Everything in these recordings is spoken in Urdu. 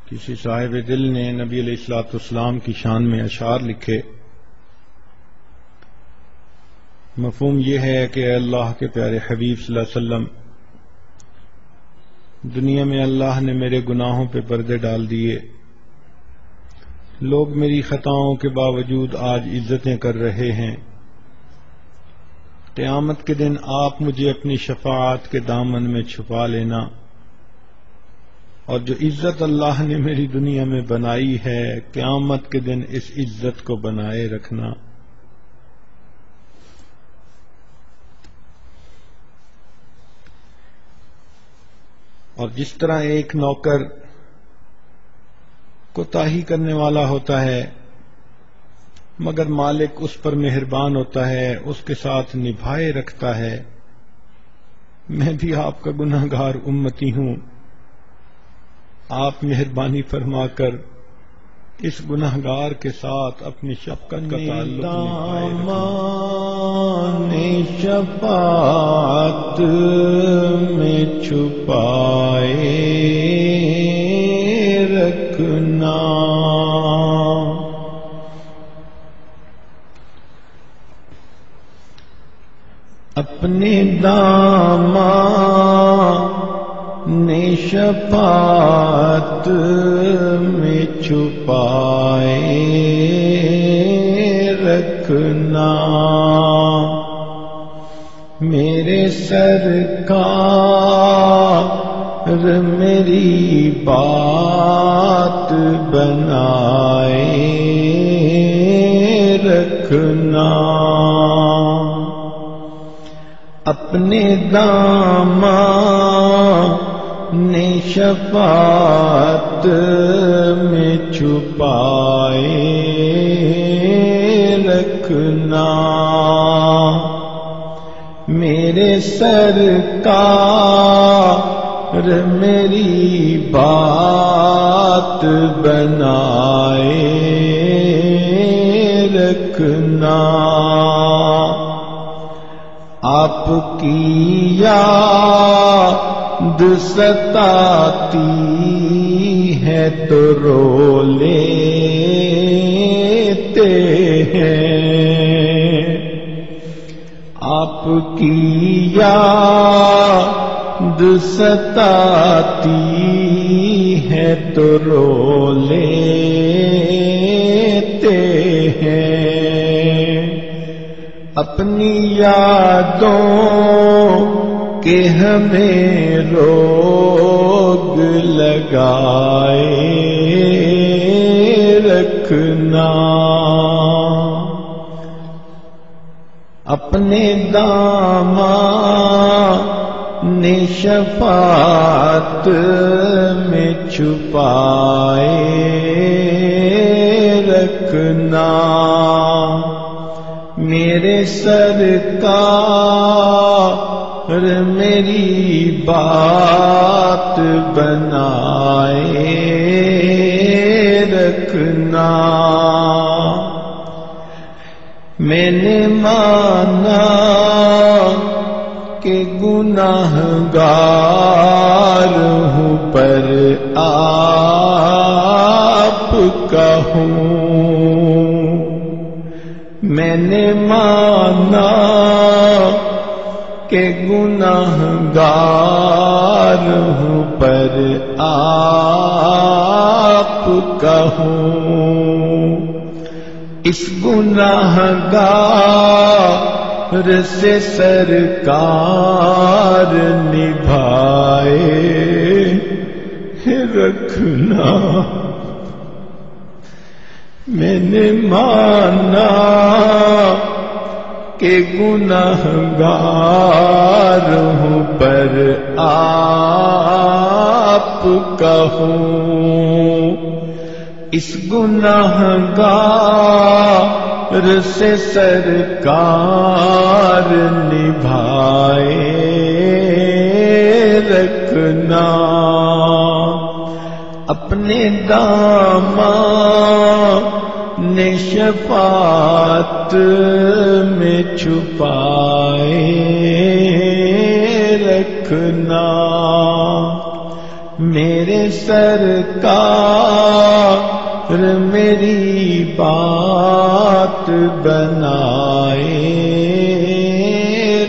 کسی صاحب دل نے نبی علیہ الصلوۃ والسلام کی شان میں اشعار لکھے. مفہوم یہ ہے کہ اے اللہ کے پیارے حبیب صلی اللہ علیہ وسلم، دنیا میں اللہ نے میرے گناہوں پہ پردے ڈال دیے. لوگ میری خطاؤں کے باوجود آج عزتیں کر رہے ہیں. قیامت کے دن آپ مجھے اپنی شفاعت کے دامن میں چھپا لینا، اور جو عزت اللہ نے میری دنیا میں بنائی ہے قیامت کے دن اس عزت کو بنائے رکھنا. اور جس طرح ایک نوکر کوتاہی کرنے والا ہوتا ہے مگر مالک اس پر مہربان ہوتا ہے، اس کے ساتھ نبھائے رکھتا ہے، میں بھی آپ کا گناہگار امتی ہوں. آپ مہربانی فرما کر اس گناہگار کے ساتھ اپنی شفقت کا تعلق شفاعت میں چھپائے رکھنا. اپنے دامان شفاعت میں چھپائے رکھنا. میرے سرکار میری بات بنائے رکھنا. اپنے دامان شفاعت میں چھپائے رکھنا. میرے سرکار میری بات بنائے رکھنا. آپ کی یاد ستاتی ہے تو رو لیتے ہیں. آپ کی یاد ستاتی ہے تو رو لیتے ہیں. اپنی یادوں کہ ہمیں روگ لگائے رکھنا. اپنے دامان شفاعت میں چھپائے رکھنا. میرے سرکار میری بات بنائے رکھنا. میں نے مانا کہ گناہگار ہوں پر آپ کا ہوں. میں نے مانا کہ گناہگار ہوں پر آپ کا ہوں. اس گناہگار سے سرکار نبھائے رکھنا. میں نے مانا کہ گناہگار ہوں پر آپ کا ہوں. اس گناہگار سے سرکار نبھائے رکھنا. اپنے دامان شفاعت میں چھپائے رکھنا. میرے سرکار میری بات بنائے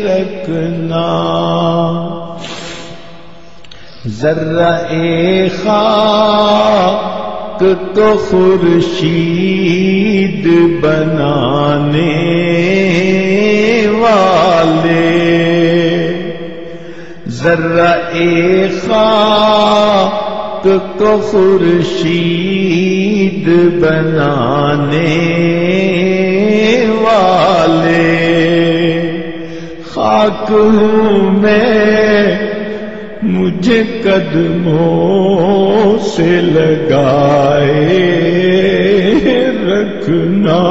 رکھنا، ذرہ خاک کو خورشید بنانے والے، ذرہ خاک کو خورشید بنانے والے، خاک ہوں میں مجھے قدموں سے لگائے رکھنا،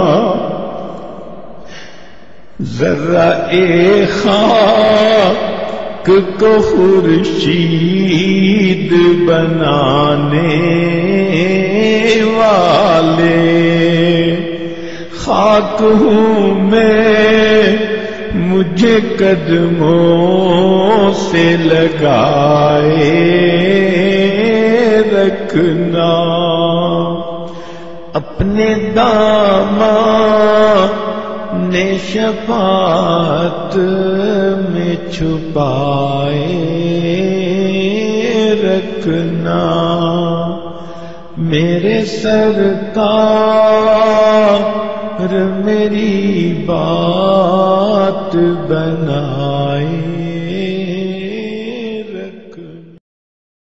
ذرہ خاک کو خورشید بنانے والے، خاک ہوں میں مجھے قدموں سے لگائے رکھنا، اپنے دامن شفاعت میں چھپائے رکھنا، میرے سرکار میری بات بنا